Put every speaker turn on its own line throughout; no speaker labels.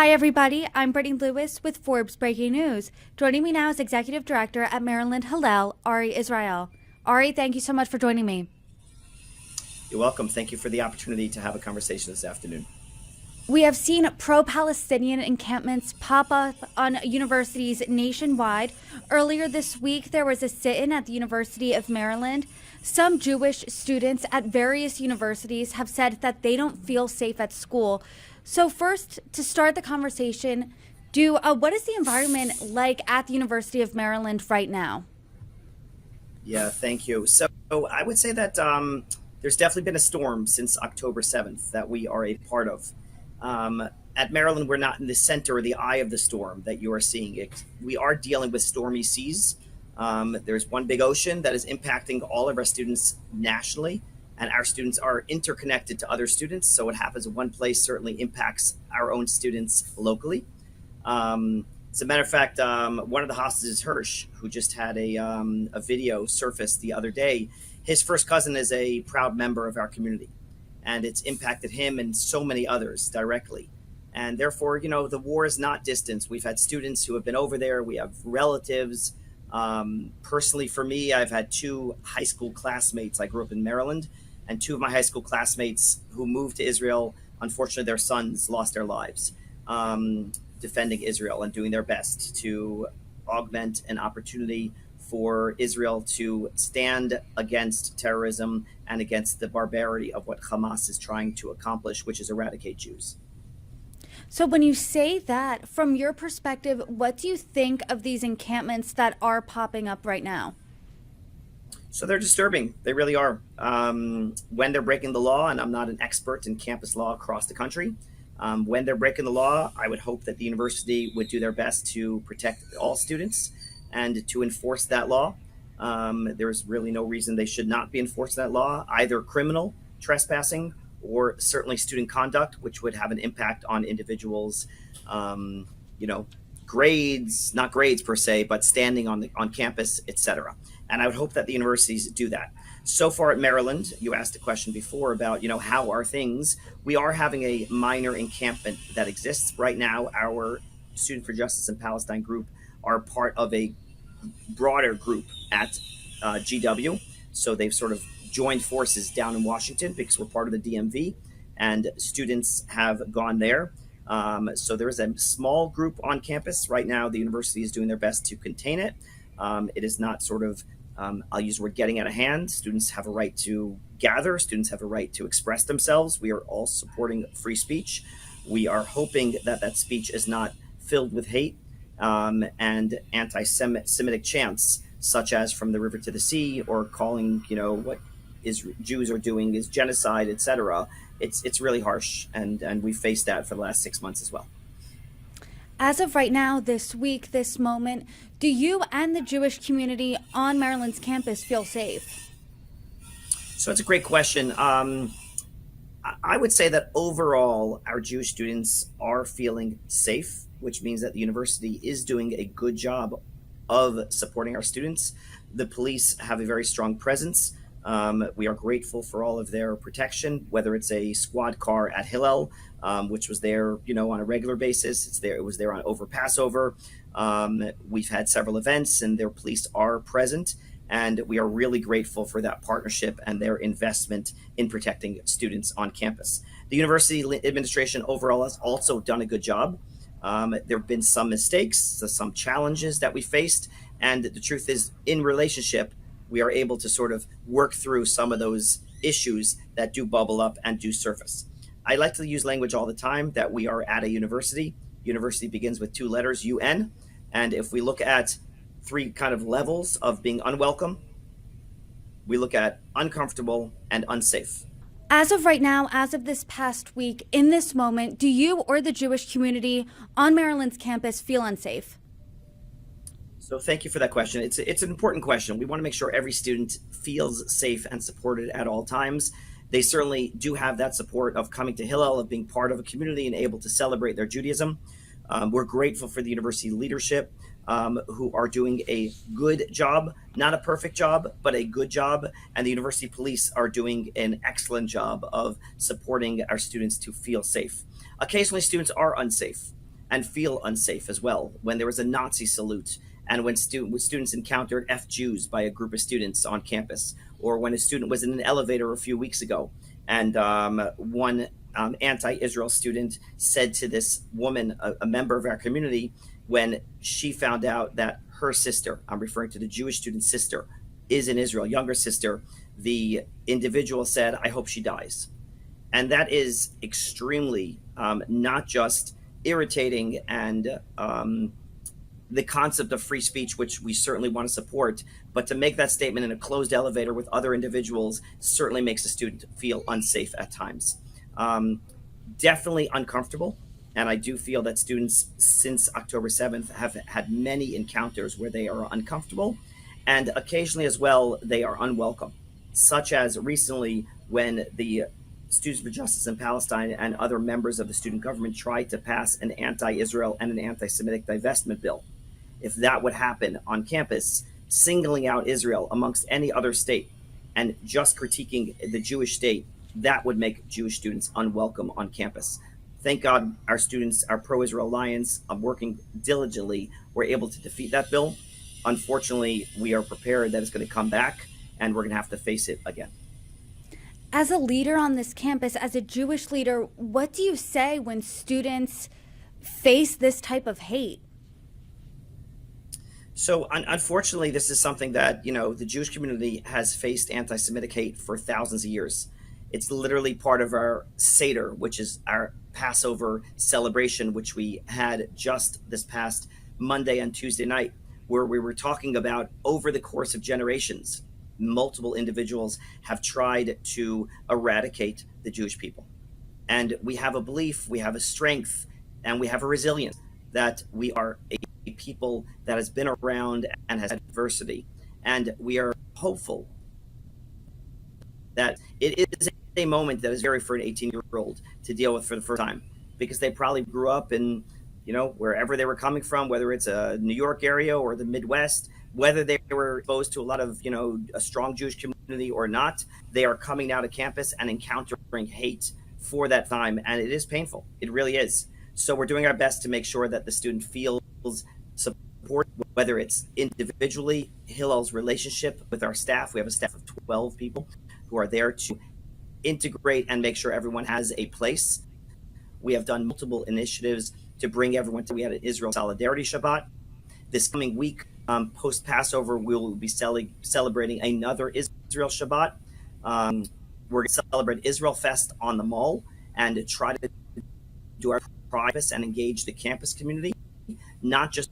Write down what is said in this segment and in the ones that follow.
Hi, everybody. I'm Brittany Lewis with Forbes Breaking News. Joining me now is Executive Director at Maryland Hillel, Ari Israel. Ari, thank you so much for joining me.
You're welcome. Thank you for the opportunity to have a conversation this afternoon.
We have seen pro-Palestinian encampments pop up on universities nationwide. Earlier this week, there was a sit-in at the University of Maryland. Some Jewish students at various universities have said that they don't feel safe at school. So first, to start the conversation, what is the environment like at the University of Maryland right now?
Yeah, thank you. So I would say that there's definitely been a storm since October 7th that we are a part of. Um, at Maryland, we're not in the center or the eye of the storm that you are seeing. We are dealing with stormy seas. There's one big ocean that is impacting all of our students nationally, and our students are interconnected to other students. So what happens in one place certainly impacts our own students locally. As a matter of fact, one of the hostages, Hirsch, who just had a video surfaced the other day, his first cousin is a proud member of our community, and it's impacted him and so many others directly. And therefore, the war is not distance. We've had students who have been over there. We have relatives. Personally, for me, I've had two high school classmates. I grew up in Maryland, and two of my high school classmates who moved to Israel, unfortunately, their sons lost their lives. Defending Israel and doing their best to augment an opportunity for Israel to stand against terrorism and against the barbarity of what Hamas is trying to accomplish, which is eradicate Jews.
So, when you say that, from your perspective, what do you think of these encampments that are popping up right now?
So they're disturbing. They really are. When they're breaking the law, and I'm not an expert in campus law across the country, when they're breaking the law, I would hope that the university would do their best to protect all students and to enforce that law. There's really no reason they should not be enforcing that law, either criminal trespassing or certainly student conduct, which would have an impact on individuals, um, you know, grades, not grades per se, but standing on campus, etc. And I would hope that the universities do that. So far at Maryland, you asked a question before about, how are things? We are having a minor encampment that exists right now. Our Student for Justice in Palestine group are part of a broader group at GW. So they've sort of joined forces down in Washington because we're part of the DMV, and students have gone there. So there is a small group on campus right now. The university is doing their best to contain it. It is not sort of, I'll use the word getting out of hand. Students have a right to gather, students have a right to express themselves. We are all supporting free speech. We are hoping that that speech is not filled with hate and anti-Semitic chants, such as "from the river to the sea" or calling, what Jews are doing is genocide, etc. It's really harsh, and we faced that for the last 6 months as well.
As of right now, this week, this moment, do you and the Jewish community on Maryland's campus feel safe?
So it's a great question. I would say that overall, our Jewish students are feeling safe, which means that the university is doing a good job of supporting our students. The police have a very strong presence. We are grateful for all of their protection, whether it's a squad car at Hillel, which was there, on a regular basis. It was there on over Passover. We've had several events, and their police are present. And we are really grateful for that partnership and their investment in protecting students on campus. The university administration overall has also done a good job. There have been some mistakes, some challenges that we faced. And the truth is, in relationship, we are able to sort of work through some of those issues that do bubble up and do surface. I like to use language all the time that we are at a university. University begins with two letters, UN. And if we look at three kind of levels of being unwelcome, we look at uncomfortable and unsafe.
As of right now, as of this past week, in this moment, do you or the Jewish community on Maryland's campus feel unsafe?
So thank you for that question. It's an important question. We want to make sure every student feels safe and supported at all times. They certainly do have that support of coming to Hillel, of being part of a community and able to celebrate their Judaism. We're grateful for the university leadership who are doing a good job, not a perfect job, but a good job. And the university police are doing an excellent job of supporting our students to feel safe. Occasionally, students are unsafe. and feel unsafe as well. When there was a Nazi salute, and when students encountered F Jews by a group of students on campus, or when a student was in an elevator a few weeks ago, and one anti-Israel student said to this woman, a member of our community, when she found out that her sister, I'm referring to the Jewish student's sister, is in Israel, younger sister, the individual said, "I hope she dies." And that is extremely not just irritating and the concept of free speech, which we certainly want to support, but to make that statement in a closed elevator with other individuals certainly makes a student feel unsafe at times. Um, Definitely uncomfortable. And I do feel that students since October 7th have had many encounters where they are uncomfortable, and occasionally as well, they are unwelcome, such as recently when the Students for Justice in Palestine and other members of the student government tried to pass an anti Israel and an anti Semitic divestment bill. If that would happen on campus, singling out Israel amongst any other state and just critiquing the Jewish state, that would make Jewish students unwelcome on campus. Thank God our students, our pro Israel Alliance, working diligently, were able to defeat that bill. Unfortunately, we are prepared that it's going to come back and we're going to have to face it again.
As a leader on this campus, as a Jewish leader, what do you say when students face this type of hate?
So, unfortunately, this is something that, the Jewish community has faced anti Semitic hate for thousands of years. It's literally part of our Seder, which is our Passover celebration, which we had just this past Monday and Tuesday night, where we were talking about over the course of generations, multiple individuals have tried to eradicate the Jewish people. And we have a belief, we have a strength, and we have a resilience that we are a people that has been around and has had adversity. And we are hopeful that it is a moment that is very for an 18-year-old to deal with for the first time, because they probably grew up in, wherever they were coming from, whether it's a New York area or the Midwest, whether they were exposed to a lot of, a strong Jewish community or not, they are coming now to campus and encountering hate for that time. And it is painful. It really is. So we're doing our best to make sure that the student feels support, whether it's individually, Hillel's relationship with our staff. We have a staff of 12 people who are there to integrate and make sure everyone has a place. We have done multiple initiatives to bring everyone to. We had an Israel Solidarity Shabbat. This coming week, post-Passover, we will be celebrating another Israel Shabbat. We're going to celebrate Israel Fest on the Mall and try to do our practice and engage the campus community, not just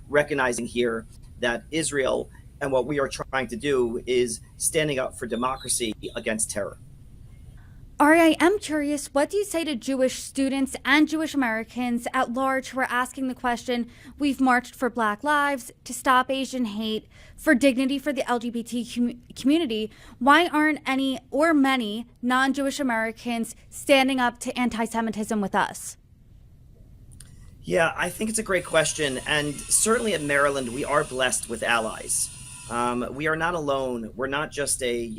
recognizing here that Israel and what we are trying to do is standing up for democracy against terror.
Ari, I am curious, what do you say to Jewish students and Jewish Americans at large who are asking the question, we've marched for Black lives, to stop Asian hate, for dignity for the LGBT community. Why aren't any or many non-Jewish Americans standing up to anti-Semitism with us?
Yeah, I think it's a great question. And certainly at Maryland, we are blessed with allies. We are not alone. We're not just a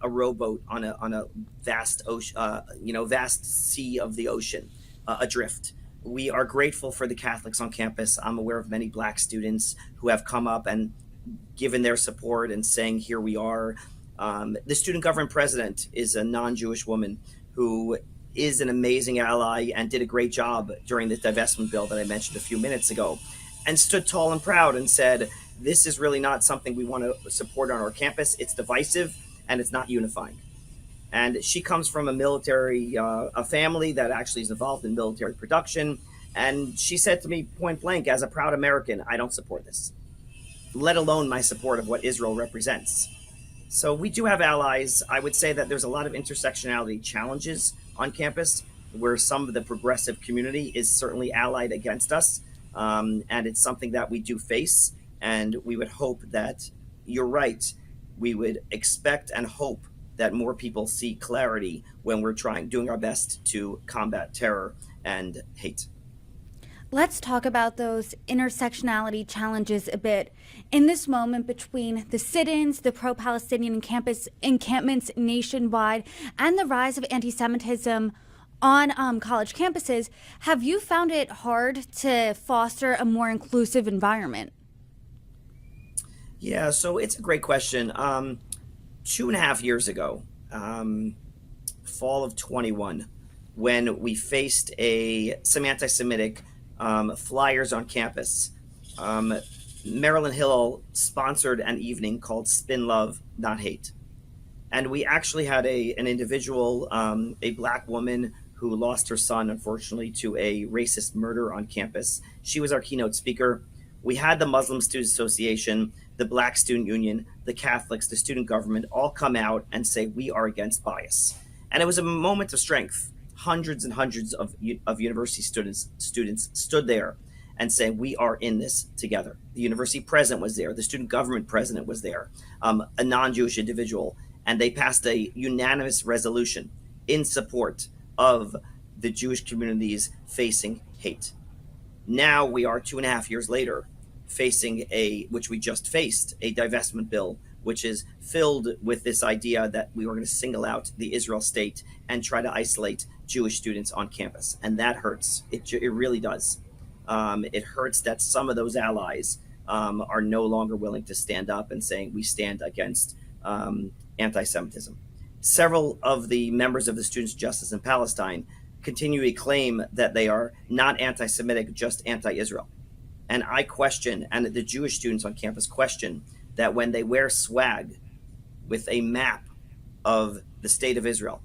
rowboat on a vast ocean, vast sea of the ocean, adrift. We are grateful for the Catholics on campus. I'm aware of many Black students who have come up and given their support and saying, "Here we are." The student government president is a non-Jewish woman who is an amazing ally and did a great job during the divestment bill that I mentioned a few minutes ago, and stood tall and proud and said, this is really not something we want to support on our campus. It's divisive and it's not unifying. And she comes from a family that actually is involved in military production. And she said to me point blank, as a proud American, I don't support this, let alone my support of what Israel represents. So we do have allies. I would say that there's a lot of intersectionality challenges on campus where some of the progressive community is certainly allied against us. And it's something that we do face. And we would hope that, you're right, we would expect and hope that more people see clarity when we're doing our best to combat terror and hate.
Let's talk about those intersectionality challenges a bit. In this moment between the sit-ins, the pro-Palestinian encampments nationwide, and the rise of anti-Semitism on college campuses. Have you found it hard to foster a more inclusive environment?
Yeah, so it's a great question. 2.5 years ago, fall of 21, when we faced some anti-Semitic flyers on campus. Um, Maryland Hillel sponsored an evening called Spin Love, Not Hate. And we actually had an individual, a black woman who lost her son, unfortunately, to a racist murder on campus. She was our keynote speaker. We had the Muslim Student Association, the Black Student Union, the Catholics, the student government all come out and say we are against bias. And it was a moment of strength. Hundreds and hundreds of university students stood there and saying we are in this together. The university president was there, the student government president was there, a non-Jewish individual, and they passed a unanimous resolution in support of the Jewish communities facing hate. Now we are 2.5 years later facing which we just faced, a divestment bill, which is filled with this idea that we were going to single out the Israel state and try to isolate Jewish students on campus. And that hurts. It really does. It hurts that some of those allies are no longer willing to stand up and saying we stand against anti-Semitism. Several of the members of the Students' Justice in Palestine continually claim that they are not anti-Semitic, just anti-Israel. And I question, and the Jewish students on campus question, that when they wear swag with a map of the state of Israel,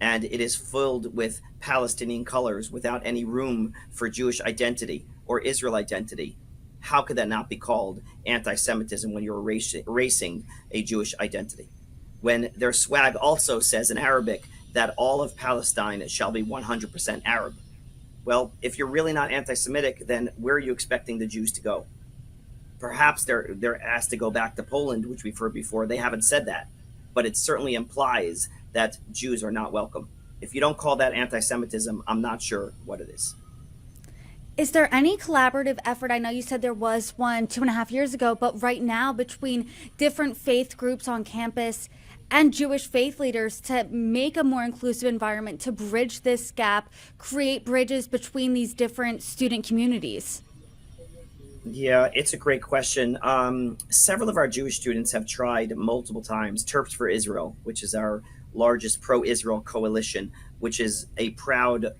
and it is filled with Palestinian colors without any room for Jewish identity or Israel identity, how could that not be called anti-Semitism when you're erasing a Jewish identity? When their swag also says in Arabic that all of Palestine shall be 100% Arab. Well, if you're really not anti-Semitic, then where are you expecting the Jews to go? Perhaps they're asked to go back to Poland, which we've heard before. They haven't said that, but it certainly implies that Jews are not welcome. If you don't call that anti-Semitism, I'm not sure what it is.
Is there any collaborative effort? I know you said there was one 2.5 years ago, but right now between different faith groups on campus and Jewish faith leaders to make a more inclusive environment, to bridge this gap, create bridges between these different student communities?
Yeah, it's a great question. Several of our Jewish students have tried multiple times. Terps for Israel, which is our largest pro-Israel coalition, which is a proud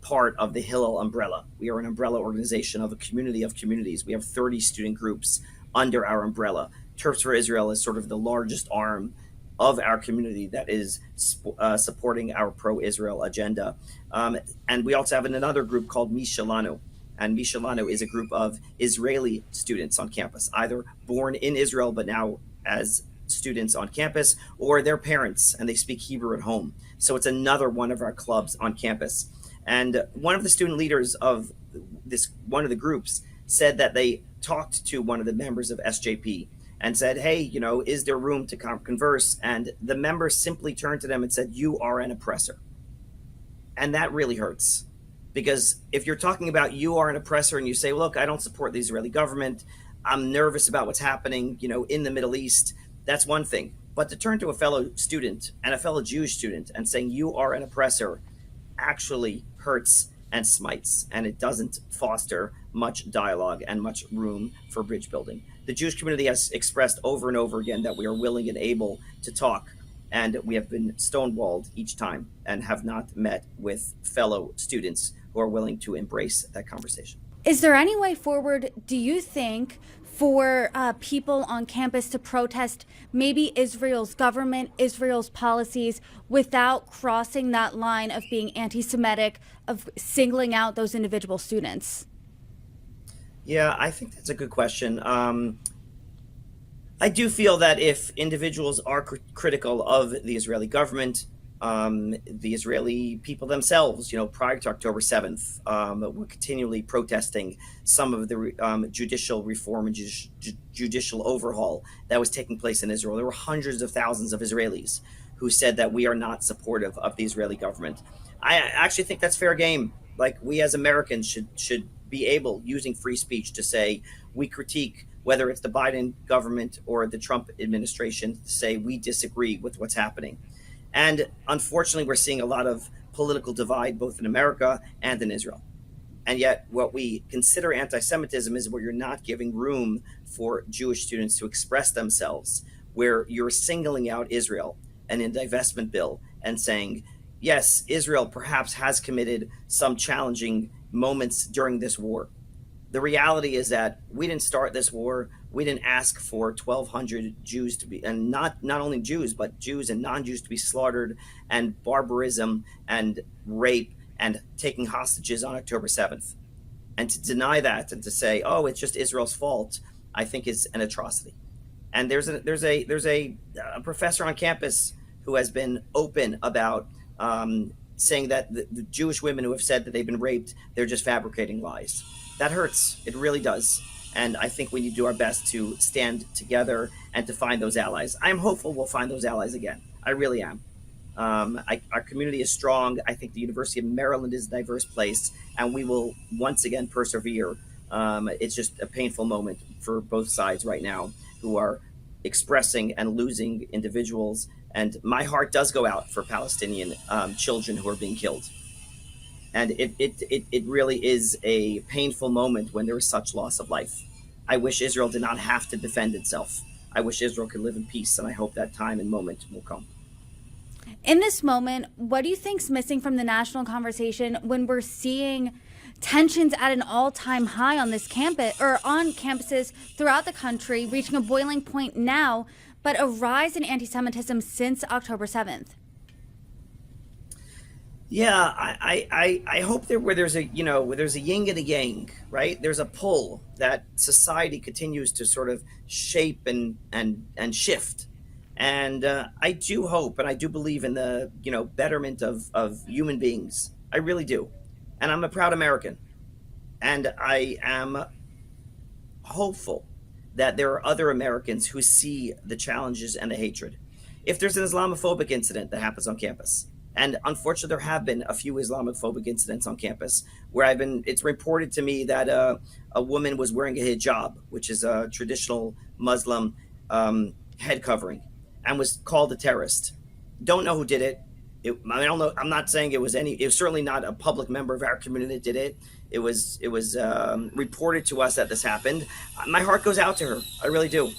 part of the Hillel umbrella. We are an umbrella organization of a community of communities. We have 30 student groups under our umbrella. Terps for Israel is sort of the largest arm of our community that is supporting our pro-Israel agenda. And we also have another group called Mishalanu. And Mishalanu is a group of Israeli students on campus, either born in Israel but now as students on campus, or their parents and they speak Hebrew at home. So it's another one of our clubs on campus. And one of the student leaders of one of the groups said that they talked to one of the members of SJP and said, hey, is there room to converse? And the member simply turned to them and said, you are an oppressor. And that really hurts. Because if you're talking about you are an oppressor and you say, look, I don't support the Israeli government, I'm nervous about what's happening, in the Middle East, that's one thing. But to turn to a fellow student and a fellow Jewish student and saying you are an oppressor actually hurts and smites, and it doesn't foster much dialogue and much room for bridge building. The Jewish community has expressed over and over again that we are willing and able to talk, and we have been stonewalled each time and have not met with fellow students who are willing to embrace that conversation.
Is there any way forward, do you think, for people on campus to protest maybe Israel's government, Israel's policies, without crossing that line of being anti-Semitic, of singling out those individual students?
Yeah, I think that's a good question. I do feel that if individuals are critical of the Israeli government, the Israeli people themselves, prior to October 7th, were continually protesting some of the judicial reform and judicial overhaul that was taking place in Israel. There were hundreds of thousands of Israelis who said that we are not supportive of the Israeli government. I actually think that's fair game. Like, we as Americans should be able, using free speech, to say we critique whether it's the Biden government or the Trump administration, to say we disagree with what's happening. And unfortunately, we're seeing a lot of political divide both in America and in Israel. And yet, what we consider anti Semitism is where you're not giving room for Jewish students to express themselves, where you're singling out Israel and in divestment bill and saying, yes, Israel perhaps has committed some challenging moments during this war. The reality is that we didn't start this war. We didn't ask for 1,200 Jews to be, and not only Jews, but Jews and non-Jews to be slaughtered, and barbarism and rape and taking hostages on October 7th. And to deny that and to say, oh, it's just Israel's fault, I think is an atrocity. And there's a professor on campus who has been open about saying that the Jewish women who have said that they've been raped, they're just fabricating lies. That hurts. It really does. And I think we need to do our best to stand together and to find those allies. I'm hopeful we'll find those allies again. I really am. Our community is strong. I think the University of Maryland is a diverse place, and we will once again persevere. It's just a painful moment for both sides right now who are expressing and losing individuals. And my heart does go out for Palestinian children who are being killed. And it really is a painful moment when there is such loss of life. I wish Israel did not have to defend itself. I wish Israel could live in peace, and I hope that time and moment will come.
In this moment, what do you think's missing from the national conversation when we're seeing tensions at an all-time high on this campus or on campuses throughout the country, reaching a boiling point now, but a rise in anti-Semitism since October 7th?
Yeah, I hope that where there's a yin and a yang, right? There's a pull that society continues to sort of shape and shift. And I do hope and I do believe in the betterment of human beings. I really do. And I'm a proud American. And I am hopeful that there are other Americans who see the challenges and the hatred. If there's an Islamophobic incident that happens on campus, and unfortunately, there have been a few Islamophobic incidents on campus where it's reported to me that a woman was wearing a hijab, which is a traditional Muslim head covering, and was called a terrorist. Don't know who did it. I don't know. I'm not saying it was certainly not a public member of our community that did it. It was reported to us that this happened. My heart goes out to her. I really do.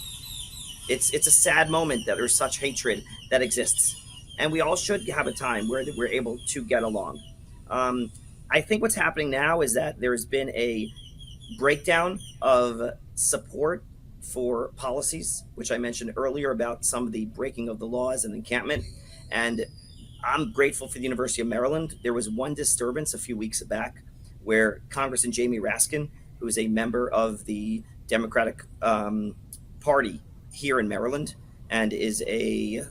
It's a sad moment that there's such hatred that exists. And we all should have a time where we're able to get along. I think what's happening now is that there's been a breakdown of support for policies, which I mentioned earlier about some of the breaking of the laws and encampment. And I'm grateful for the University of Maryland. There was one disturbance a few weeks back where Congressman Jamie Raskin, who is a member of the Democratic Party here in Maryland, and is a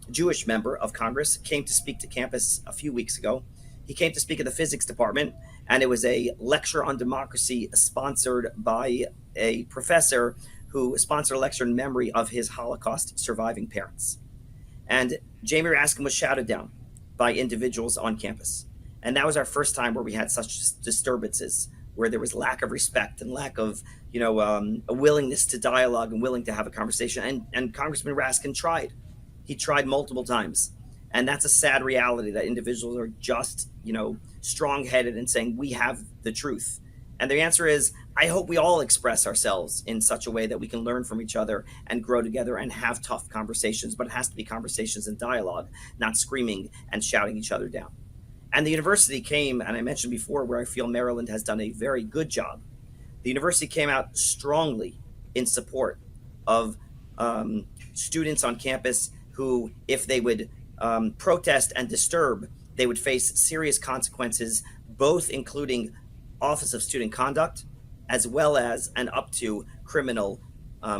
Jewish member of Congress, came to speak to campus a few weeks ago. He came to speak at the physics department, and it was a lecture on democracy sponsored by a professor who sponsored a lecture in memory of his Holocaust surviving parents. And Jamie Raskin was shouted down by individuals on campus. And that was our first time where we had such disturbances, where there was lack of respect and lack of a willingness to dialogue and willing to have a conversation. And Congressman Raskin tried. He tried multiple times. And that's a sad reality that individuals are just, strong-headed and saying, we have the truth. And the answer is, I hope we all express ourselves in such a way that we can learn from each other and grow together and have tough conversations. But it has to be conversations and dialogue, not screaming and shouting each other down. And the university came, and I mentioned before, where I feel Maryland has done a very good job. The university came out strongly in support of students on campus who, if they would protest and disturb, they would face serious consequences, both including Office of Student Conduct, as well as and up to criminal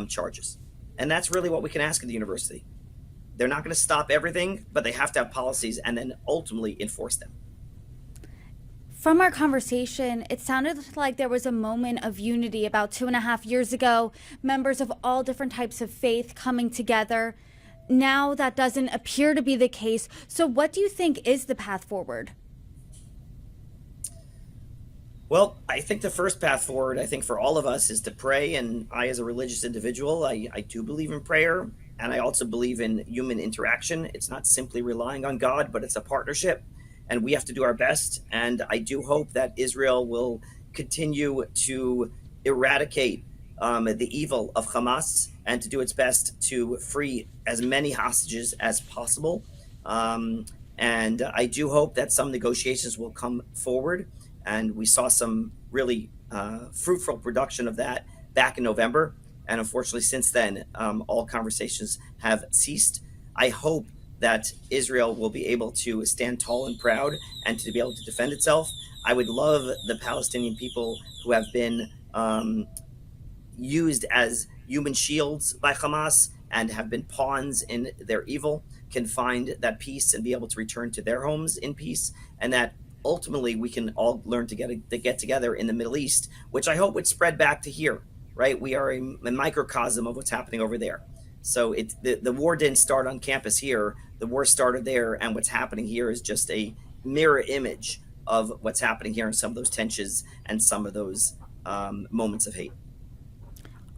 charges. And that's really what we can ask of the university. They're not going to stop everything, but they have to have policies and then ultimately enforce them.
From our conversation, it sounded like there was a moment of unity about 2.5 years ago, members of all different types of faith coming together. Now that doesn't appear to be the case. So what do you think is the path forward?
Well, I think the first path forward, I think for all of us, is to pray. And I, as a religious individual, I do believe in prayer. And I also believe in human interaction. It's not simply relying on God, but it's a partnership. and we have to do our best. And I do hope that Israel will continue to eradicate the evil of Hamas and to do its best to free as many hostages as possible. Um, and I do hope that some negotiations will come forward. And we saw some really fruitful production of that back in November. And unfortunately, since then, all conversations have ceased. I hope that Israel will be able to stand tall and proud and to be able to defend itself. I would love the Palestinian people who have been used as human shields by Hamas and have been pawns in their evil can find that peace and be able to return to their homes in peace, and that ultimately we can all learn to get together in the Middle East, which I hope would spread back to here. Right, we are a microcosm of what's happening over there. So the war didn't start on campus here. The war started there, and what's happening here is just a mirror image of what's happening here in some of those tensions and some of those moments of hate.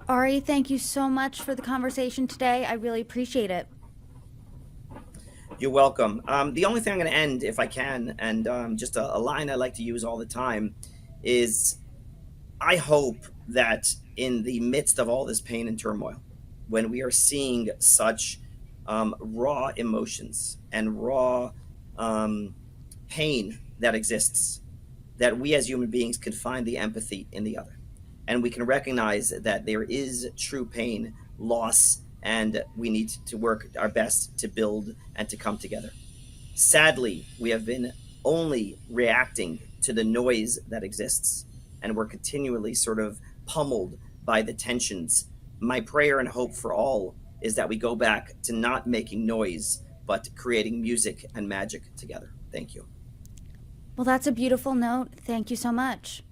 Ari, thank you so much for the conversation today. I really appreciate it.
You're welcome. The only thing I'm going to end, if I can, and just a line I like to use all the time, is I hope that in the midst of all this pain and turmoil, when we are seeing such raw emotions and raw pain that exists, that we as human beings can find the empathy in the other. And we can recognize that there is true pain, loss, and we need to work our best to build and to come together. Sadly, we have been only reacting to the noise that exists, and we're continually sort of pummeled by the tensions. My prayer and hope for all is that we go back to not making noise, but creating music and magic together. Thank you.
Well, that's a beautiful note. Thank you so much.